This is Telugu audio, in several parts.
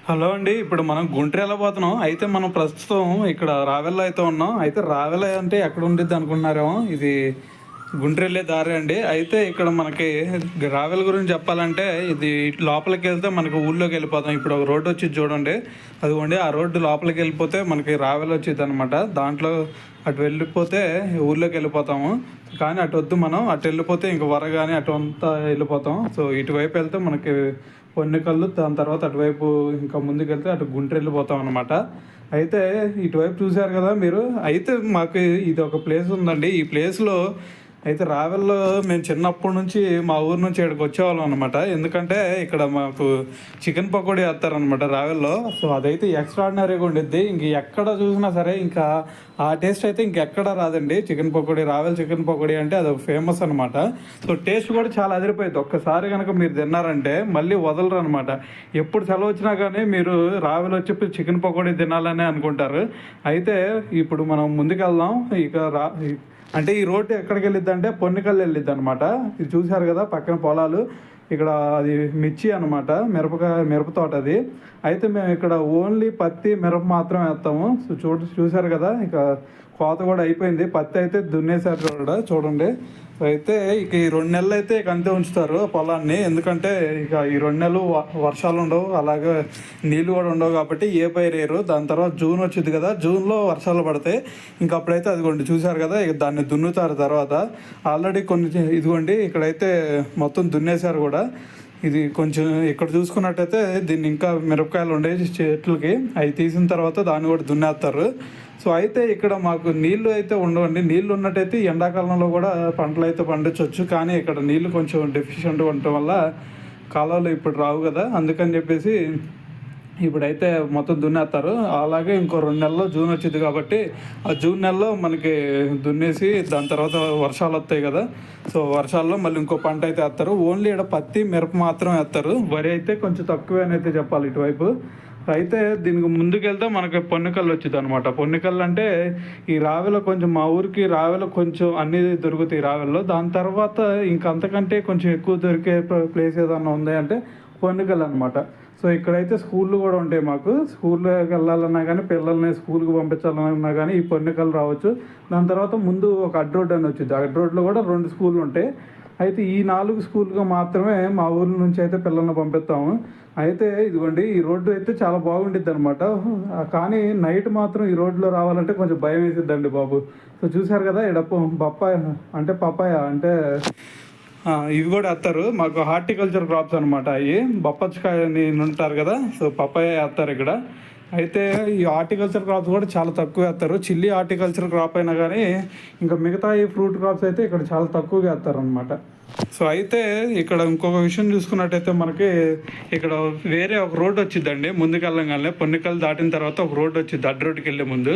హలో అండి. ఇప్పుడు మనం గుంటూరు వెళ్ళబోతున్నాం. అయితే మనం ప్రస్తుతం ఇక్కడ రావెల్లో అయితే ఉన్నాం. అయితే రావెల అంటే ఎక్కడ ఉండిద్ది అనుకుంటున్నారేమో. ఇది గుంటూరు వెళ్ళే దారి అండి. అయితే ఇక్కడ మనకి రావెల గురించి చెప్పాలంటే ఇది లోపలికి వెళ్తే మనకి ఊళ్ళోకి వెళ్ళిపోతాం. ఇప్పుడు ఒక రోడ్డు వచ్చింది చూడండి. అదిగోండి ఆ రోడ్డు లోపలికి వెళ్ళిపోతే మనకి రావెల వచ్చింది అనమాట. దాంట్లో అటు వెళ్ళిపోతే ఊళ్ళోకి వెళ్ళిపోతాము. కానీ అటు వద్దు, మనం అటు వెళ్ళిపోతే ఇంక వరగానే అటు అంతా వెళ్ళిపోతాం. సో ఇటువైపు వెళ్తే మనకి పొన్నికల్లు, దాని తర్వాత అటువైపు ఇంకా ముందుకెళ్తే అటు గుంటూరు వెళ్ళిపోతాం అనమాట. అయితే ఇటువైపు చూశారు కదా మీరు. అయితే మాకు ఇది ఒక ప్లేస్ ఉందండి. ఈ ప్లేస్లో అయితే రావెల్లో మేము చిన్నప్పటి నుంచి మా ఊరు నుంచి ఇక్కడికి వచ్చేవాళ్ళం అనమాట. ఎందుకంటే ఇక్కడ మాకు చికెన్ పకోడీ వేస్తారనమాట రావెల్లో. సో అదైతే ఎక్స్ట్రాడినరీగా ఉండిద్ది. ఇంక ఎక్కడ చూసినా సరే ఇంకా ఆ టేస్ట్ అయితే ఇంకెక్కడ రాదండి. చికెన్ పకోడీ, రావెల్ చికెన్ పకోడీ అంటే అది ఫేమస్ అనమాట. సో టేస్ట్ కూడా చాలా అదిరిపోయింది. ఒక్కసారి కనుక మీరు తిన్నారంటే మళ్ళీ వదలరు అనమాట. ఎప్పుడు సెలవు వచ్చినా కానీ మీరు రావెల్ వచ్చి చికెన్ పకోడీ తినాలని అనుకుంటారు. అయితే ఇప్పుడు మనం ముందుకెళ్దాం. అంటే ఈ రోడ్డు ఎక్కడికి వెళ్ళిద్ది అంటే పొన్నికల్లు వెళ్ళిద్ది అనమాట. ఇది చూశారు కదా పక్కన పొలాలు. ఇక్కడ అది మిర్చి అనమాట, మిరప తోట అది. అయితే మేము ఇక్కడ ఓన్లీ పత్తి, మిరప మాత్రం వేస్తాము. సో చూశారు కదా, ఇక కోత కూడా అయిపోయింది. పత్తి అయితే దున్నేశారు కూడా చూడండి. అయితే ఇక ఈ 2 నెలలు అయితే ఇక అంతే ఉంచుతారు పొలాన్ని. ఎందుకంటే ఇక ఈ 2 నెలలు వర్షాలు ఉండవు, అలాగే నీళ్ళు కూడా ఉండవు కాబట్టి ఏ పైరు వేయరు. దాని తర్వాత జూన్ వచ్చింది కదా, జూన్లో వర్షాలు పడతాయి. ఇంక అప్పుడైతే అదిగోండి చూశారు కదా, ఇక దాన్ని దున్నుతారు. తర్వాత ఆల్రెడీ కొన్ని ఇదిగోండి ఇక్కడైతే మొత్తం దున్నేశారు కూడా. ఇది కొంచెం ఇక్కడ చూసుకున్నట్టయితే దీన్ని ఇంకా మిరపకాయలు ఉండే చెట్లకి అవి తీసిన తర్వాత దాన్ని కూడా దున్నేస్తారు. సో అయితే ఇక్కడ మాకు నీళ్లు అయితే ఉండవండి. నీళ్లు ఉన్నట్టయితే ఎండాకాలంలో కూడా పంటలు అయితే పండించవచ్చు. కానీ ఇక్కడ నీళ్లు కొంచెం డెఫిషియెంట్గా ఉండటం వల్ల కాలాలు ఇప్పుడు రావు కదా, అందుకని చెప్పేసి ఇప్పుడైతే మొత్తం దున్నేస్తారు. అలాగే ఇంకో 2 నెలల్లో జూన్ వచ్చింది కాబట్టి ఆ జూన్ నెలలో మనకి దున్నేసి దాని తర్వాత వర్షాలు వస్తాయి కదా. సో వర్షాల్లో మళ్ళీ ఇంకో పంట అయితే వేస్తారు. ఓన్లీ ఇక్కడ పత్తి, మిరప మాత్రం వేస్తారు. వరి అయితే కొంచెం తక్కువే అని అయితే చెప్పాలి ఇటువైపు. అయితే దీనికి ముందుకెళ్తే మనకి పొన్నికల్లు వచ్చింది అనమాట. పొన్నికల్లు అంటే ఈ రావెల కొంచెం మా ఊరికి రావెల కొంచెం అన్నీ దొరుకుతాయి రావెల్లో. దాని తర్వాత ఇంకా అంతకంటే కొంచెం ఎక్కువ దొరికే ప్లేస్ ఏదన్నా ఉంది అంటే పొన్నికల్లు అనమాట. సో ఇక్కడైతే స్కూళ్ళు కూడా ఉంటాయి మాకు. స్కూల్లోకి వెళ్ళాలన్నా కానీ, పిల్లల్ని స్కూల్కి పంపించాలన్నా కానీ ఈ పొన్నికల్లు రావచ్చు. దాని తర్వాత ముందు ఒక అడ్డ రోడ్ అని వచ్చింది. అడ్డ రోడ్లో కూడా 2 స్కూళ్ళు ఉంటాయి. అయితే ఈ 4 స్కూల్గా మాత్రమే మా ఊరి నుంచి అయితే పిల్లల్ని పంపిస్తాము. అయితే ఇదిగోండి ఈ రోడ్డు అయితే చాలా బాగుండిద్ది అనమాట. కానీ నైట్ మాత్రం ఈ రోడ్లో రావాలంటే కొంచెం భయం వేసిద్దండి బాబు. సో చూశారు కదా ఇక్కడ బొప్పాయ అంటే పప్పాయ అంటే ఇవి కూడా వేస్తారు. మాకు హార్టికల్చర్ క్రాప్స్ అనమాట. అవి బొప్పచ్చుకాయని ఉంటారు కదా, సో పప్పాయ వేస్తారు ఇక్కడ. అయితే ఈ హార్టికల్చర్ క్రాప్స్ కూడా చాలా తక్కువ వేస్తారు. చిల్లీ హార్టికల్చర్ క్రాప్ అయినా కానీ ఇంకా మిగతా ఈ ఫ్రూట్ క్రాప్స్ అయితే ఇక్కడ చాలా తక్కువగా వేస్తారు అనమాట. సో అయితే ఇక్కడ ఇంకొక విషయం చూసుకున్నట్టయితే మనకి ఇక్కడ వేరే ఒక రోడ్డు వచ్చిందండి. ముందుకెళ్ళగానే పొన్నికల్ దాటిన తర్వాత ఒక రోడ్డు వచ్చింది అడ్డ రోడ్డుకి వెళ్ళే ముందు.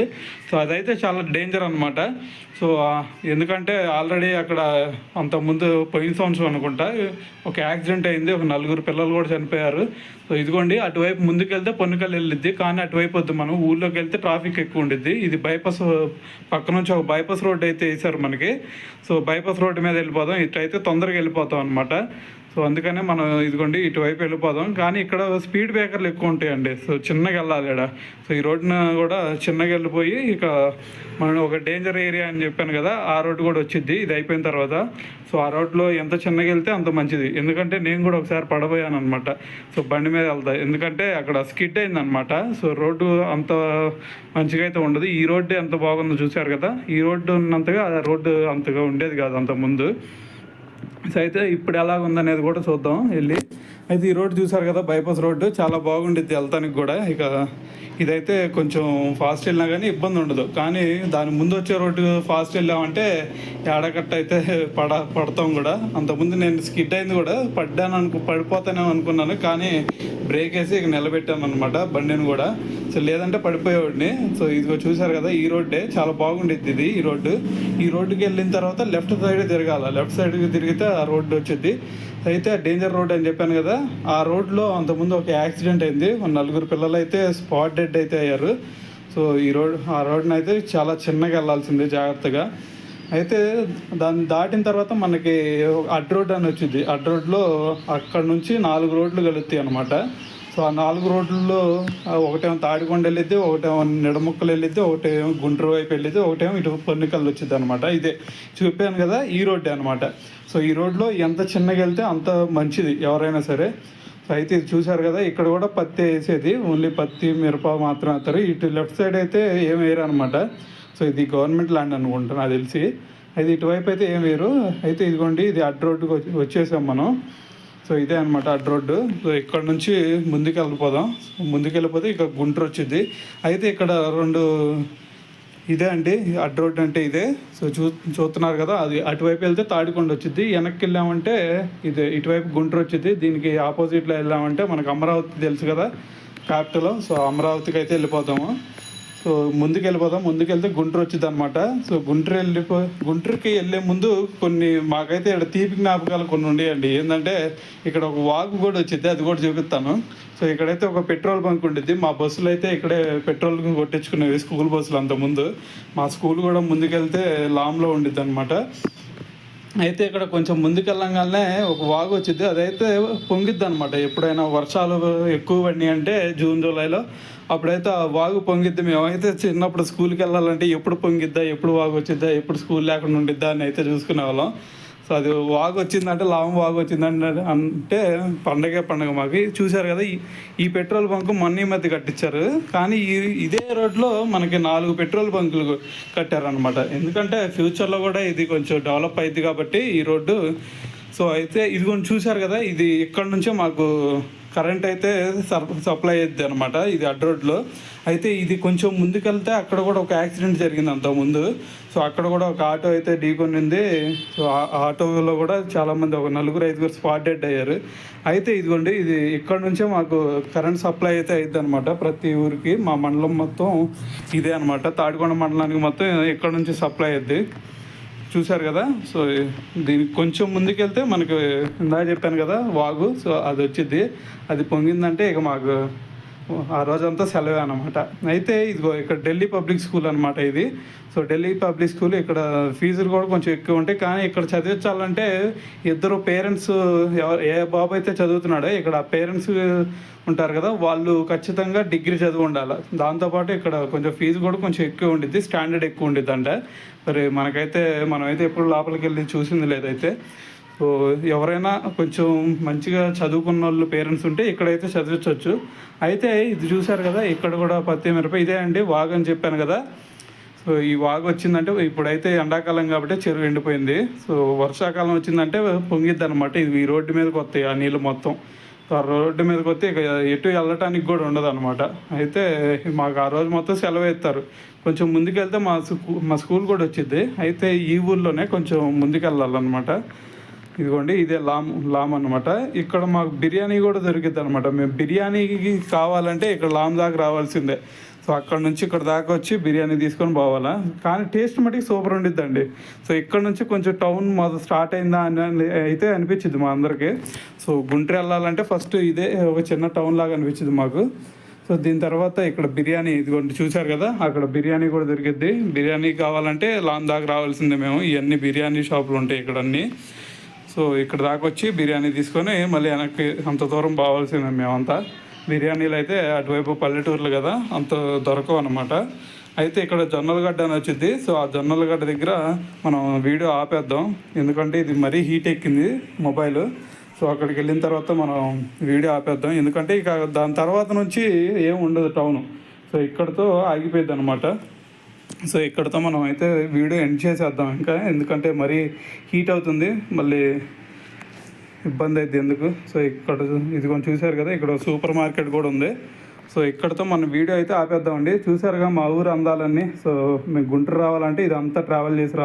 సో అదైతే చాలా డేంజర్ అనమాట. సో ఎందుకంటే ఆల్రెడీ అక్కడ అంతకుముందు పోయిన సంవత్సరం అనుకుంటా ఒక యాక్సిడెంట్ అయింది. ఒక 4 పిల్లలు కూడా చనిపోయారు. సో ఇదిగోండి అటువైపు ముందుకెళ్తే పొన్నికల్ వెళ్ళిద్ది. కానీ అటువైపు వద్దు, మనం ఊళ్ళోకి వెళ్తే ట్రాఫిక్ ఎక్కువ ఉండిద్ది. ఇది బైపాస్ పక్క నుంచి ఒక బైపాస్ రోడ్ అయితే వేసారు మనకి. సో బైపాస్ రోడ్డు మీద వెళ్ళిపోదాం. ఇటైతే తొందరగా వెళ్ళిపోతాం అనమాట. సో అందుకనే మనం ఇదిగోండి ఇటువైపు వెళ్ళిపోదాం. కానీ ఇక్కడ స్పీడ్ బ్రేకర్లు ఎక్కువ ఉంటాయండి. సో చిన్నగా వెళ్ళాలి ఇక్కడ. సో ఈ రోడ్డున కూడా చిన్నగా వెళ్ళిపోయి ఇక మనం ఒక డేంజర్ ఏరియా అని చెప్పాను కదా, ఆ రోడ్డు కూడా వచ్చింది ఇది అయిపోయిన తర్వాత. సో ఆ రోడ్లో ఎంత చిన్నగా వెళ్తే అంత మంచిది. ఎందుకంటే నేను కూడా ఒకసారి పడబోయాను అనమాట. సో బండి మీద వెళ్తా, ఎందుకంటే అక్కడ స్కిడ్ అయిందనమాట. సో రోడ్డు అంత మంచిగా అయితే ఉండదు. ఈ రోడ్డు ఎంత బాగుందో చూశారు కదా. ఈ రోడ్డు ఉన్నంతగా ఆ రోడ్డు అంతగా ఉండేది కాదు అంతకుముందు. సో అయితే ఇప్పుడు ఎలాగ ఉందనేది కూడా చూద్దాం వెళ్ళి. అయితే ఈ రోడ్డు చూసారు కదా, బైపాస్ రోడ్డు చాలా బాగుండిద్ది వెళ్తానికి కూడా. ఇక ఇదైతే కొంచెం ఫాస్ట్ వెళ్ళినా కానీ ఇబ్బంది ఉండదు. కానీ దాని ముందు వచ్చే రోడ్డు ఫాస్ట్ వెళ్ళామంటే ఏడకట్ట అయితే పడతాం కూడా. అంతకుముందు నేను స్కిడ్ అయింది కూడా, పడిపోతానేమో అనుకున్నాను. కానీ బ్రేక్ వేసి ఇక నిలబెట్టాను అనమాట బండిని కూడా. సో లేదంటే పడిపోయేవాడిని. సో ఇదిగో చూసారు కదా, ఈ రోడ్డే చాలా బాగుండిద్ది ఇది. ఈ రోడ్డుకి వెళ్ళిన తర్వాత లెఫ్ట్ సైడ్ తిరగాల. లెఫ్ట్ సైడ్కి తిరిగితే ఆ రోడ్డు వచ్చింది. అయితే డేంజర్ రోడ్ అని చెప్పాను కదా, ఆ రోడ్లో అంతకుముందు ఒక యాక్సిడెంట్ అయింది. 4 పిల్లలు అయితే స్పాట్ డెడ్ అయితే అయ్యారు. సో ఆ రోడ్ని అయితే చాలా చిన్నగా వెళ్ళాల్సింది జాగ్రత్తగా. అయితే దాన్ని దాటిన తర్వాత మనకి అడ్డ రోడ్ అని వచ్చింది. అడ్డ రోడ్లో అక్కడ నుంచి 4 రోడ్లు కలుస్తాయి అనమాట. సో ఆ 4 రోడ్లలో ఒకటేమో తాడికొండ వెళ్ళిద్ది, ఒకటేమో నిడముక్కలు వెళ్ళిద్ది, ఒకటేమో గుంటూరు వైపు వెళ్ళిద్ది, ఒకటేమో ఇటు పొన్నికల్లు వచ్చింది అనమాట. ఇదే చెప్పాను కదా, ఈ రోడ్డే అనమాట. సో ఈ రోడ్లో ఎంత చిన్నగా వెళ్తే అంత మంచిది ఎవరైనా సరే. సో అయితే ఇది చూశారు కదా, ఇక్కడ కూడా పత్తి వేసేది, ఓన్లీ పత్తి మిరప మాత్రం వేస్తారు. ఇటు లెఫ్ట్ సైడ్ అయితే ఏం వేయరు అనమాట. సో ఇది గవర్నమెంట్ ల్యాండ్ అనుకుంటా నాకు తెలిసి. అయితే ఇటువైపు అయితే ఏం వేరు. అయితే ఇదిగోండి, ఇది అడ్డ రోడ్డుకి వచ్చేసాం మనం. సో ఇదే అనమాట అడ్డ రోడ్డు. సో ఇక్కడ నుంచి ముందుకు వెళ్ళిపోదాం. ముందుకు వెళ్ళిపోతే ఇక గుంటూరు వచ్చింది. అయితే ఇక్కడ రెండు ఇదే అండి అడ్డ రోడ్డు అంటే ఇదే. సో చూస్తున్నారు కదా, అది అటువైపు వెళ్తే తాడికొండ వచ్చింది, వెనక్కి వెళ్ళామంటే ఇదే ఇటువైపు గుంటూరు వచ్చింది. దీనికి ఆపోజిట్లో వెళ్ళామంటే మనకు అమరావతి తెలుసు కదా, క్యాపిటల్. సో అమరావతికి అయితే వెళ్ళిపోతాము. సో ముందుకు వెళ్ళిపోదాం. ముందుకు వెళ్తే గుంటూరు వచ్చింది అనమాట. సో గుంటూరుకి వెళ్ళే ముందు కొన్ని మాకైతే ఇక్కడ తీపి జ్ఞాపకాలు కొన్ని ఉండేయండి. ఏంటంటే ఇక్కడ ఒక వాగు కూడా వచ్చింది, అది కూడా చూపిస్తాను. సో ఇక్కడైతే ఒక పెట్రోల్ బంక్ ఉండిద్ది. మా బస్సులు అయితే ఇక్కడే పెట్రోల్ కొట్టించుకునేవి, స్కూల్ బస్సులు అంతకుముందు. మా స్కూల్ కూడా ముందుకెళ్తే లాంగ్లో ఉండిద్ది అనమాట. అయితే ఇక్కడ కొంచెం ముందుకెళ్ళంగానే ఒక వాగు వచ్చింది, అదైతే పొంగిద్ది అనమాట. ఎప్పుడైనా వర్షాలు ఎక్కువ పడినాయి అంటే జూన్ జూలైలో, అప్పుడైతే ఆ వాగు పొంగిద్ది. మేమైతే చిన్నప్పుడు స్కూల్కి వెళ్ళాలంటే ఎప్పుడు పొంగిద్దా, ఎప్పుడు వాగు వచ్చిద్దా, ఎప్పుడు స్కూల్ లేకుండా ఉండిద్దా అని అయితే చూసుకునే వాళ్ళం. సో అది వాగు వచ్చిందంటే, లాభం వాగు వచ్చిందంటే అంటే పండగ మాకు. చూశారు కదా, ఈ పెట్రోల్ బంక్ మొన్న మధ్య కట్టించారు. కానీ ఇదే రోడ్లో మనకి 4 పెట్రోల్ బంకులు కట్టారనమాట. ఎందుకంటే ఫ్యూచర్లో కూడా ఇది కొంచెం డెవలప్ అయింది కాబట్టి ఈ రోడ్డు. సో అయితే ఇది కొంచెం చూశారు కదా, ఇది ఇక్కడ నుంచే మాకు కరెంట్ అయితే సప్లై అయ్యిద్ది అనమాట, ఇది అడ్డ రోడ్లో. అయితే ఇది కొంచెం ముందుకెళ్తే అక్కడ కూడా ఒక యాక్సిడెంట్ జరిగింది అంతకుముందు. సో అక్కడ కూడా ఒక ఆటో అయితే ఢీకొనింది. సో ఆ ఆటోలో కూడా చాలామంది, ఒక 4-5 స్పాట్ డెడ్ అయ్యారు. అయితే ఇదిగోండి, ఇది ఇక్కడ నుంచే మాకు కరెంట్ సప్లై అయితే అయ్యిద్ది అనమాట ప్రతి ఊరికి. మా మండలం మొత్తం ఇదే అనమాట, తాడికొండ మండలానికి మొత్తం ఇక్కడ నుంచి సప్లై అయ్యిద్ది. చూశారు కదా. సో దీనికి కొంచెం ముందుకెళ్తే మనకు ఇందాక చెప్పాను కదా వాగు, సో అది వచ్చింది. అది పొంగిందంటే ఇక మాకు ఆ రోజంతా సెలవే అనమాట. అయితే ఇదిగో ఇక్కడ ఢిల్లీ పబ్లిక్ స్కూల్ అనమాట ఇది. సో ఢిల్లీ పబ్లిక్ స్కూల్, ఇక్కడ ఫీజులు కూడా కొంచెం ఎక్కువ ఉంటాయి. కానీ ఇక్కడ చదివించాలంటే ఇద్దరు పేరెంట్స్, ఏ బాబు అయితే చదువుతున్నాడో ఇక్కడ పేరెంట్స్ ఉంటారు కదా, వాళ్ళు ఖచ్చితంగా డిగ్రీ చదివి ఉండాలి. దాంతోపాటు ఇక్కడ కొంచెం ఫీజు కూడా కొంచెం ఎక్కువ ఉండిద్ది, స్టాండర్డ్ ఎక్కువ ఉండిద్ది. అంటే మరి మనమైతే ఎప్పుడు లోపలికి వెళ్ళి చూసింది లేదైతే. సో ఎవరైనా కొంచెం మంచిగా చదువుకున్న వాళ్ళు పేరెంట్స్ ఉంటే ఇక్కడైతే చదివించవచ్చు. అయితే ఇది చూశారు కదా, ఇక్కడ కూడా పత్తి మిరప ఇదే అండి వాగు అని చెప్పాను కదా. సో ఈ వాగు వచ్చిందంటే, ఇప్పుడైతే ఎండాకాలం కాబట్టి చెరువు ఎండిపోయింది. సో వర్షాకాలం వచ్చిందంటే పొంగిద్ది అనమాట. ఇది ఈ రోడ్డు మీదకి వస్తాయి ఆ నీళ్ళు మొత్తం. సో ఆ రోడ్డు మీదకి వస్తే ఇక ఎటు వెళ్ళటానికి కూడా ఉండదు అనమాట. అయితే మాకు ఆ రోజు మొత్తం సెలవు ఇస్తారు. కొంచెం ముందుకెళ్తే మా స్కూల్ కూడా వచ్చింది. అయితే ఈ ఊర్లోనే కొంచెం ముందుకెళ్ళాలన్నమాట. ఇదిగోండి, ఇదే లామ్ అనమాట. ఇక్కడ మాకు బిర్యానీ కూడా దొరికిద్ది అనమాట. మేము బిర్యానీకి కావాలంటే ఇక్కడ లామ్ దాకా రావాల్సిందే. సో అక్కడ నుంచి ఇక్కడ దాకా వచ్చి బిర్యానీ తీసుకొని పోవాలా. కానీ టేస్ట్ మటుకు సూపర్ ఉండిద్దండి. సో ఇక్కడ నుంచి కొంచెం టౌన్ స్టార్ట్ అయిందా అని అయితే అనిపించింది మా అందరికీ. సో గుంటూరు వెళ్ళాలంటే ఫస్ట్ ఇదే ఒక చిన్న టౌన్ లాగా అనిపించింది మాకు. సో దీని తర్వాత ఇక్కడ బిర్యానీ, ఇదిగోండి చూశారు కదా, అక్కడ బిర్యానీ కూడా దొరికిద్ది. బిర్యానీ కావాలంటే లామ్ దాకా రావాల్సిందే మేము. ఇవన్నీ బిర్యానీ షాపులు ఉంటాయి ఇక్కడ అన్నీ. సో ఇక్కడ దాకా వచ్చి బిర్యానీ తీసుకొని మళ్ళీ వెనక్కి అంత దూరం పోవాల్సిందే మేమంతా. బిర్యానీలు అయితే అటువైపు పల్లెటూర్లు కదా, అంత దొరకవు అనమాట. అయితే ఇక్కడ జొన్నలగడ్డ అని వచ్చింది. సో ఆ జొన్నలగడ్డ దగ్గర మనం వీడియో ఆపేద్దాం, ఎందుకంటే ఇది మరీ హీట్ ఎక్కింది మొబైల్. సో అక్కడికి వెళ్ళిన తర్వాత మనం వీడియో ఆపేద్దాం, ఎందుకంటే ఇక దాని తర్వాత నుంచి ఏం ఉండదు టౌను. సో ఇక్కడతో ఆగిపోయింది అనమాట. సో ఇక్కడతో మనం అయితే వీడియో ఎండ్ చేసేద్దాం ఇంకా, ఎందుకంటే మరీ హీట్ అవుతుంది, మళ్ళీ ఇబ్బంది అవుతుంది ఎందుకు. సో ఇక్కడ ఇది కొంచెం చూశారు కదా, ఇక్కడ సూపర్ మార్కెట్ కూడా ఉంది. సో ఇక్కడతో మన వీడియో అయితే ఆపేద్దామండి. చూసారుగా మా ఊరు అందాలన్నీ. సో మీకు గుంటూరు రావాలంటే ఇదంతా ట్రావెల్ చేసి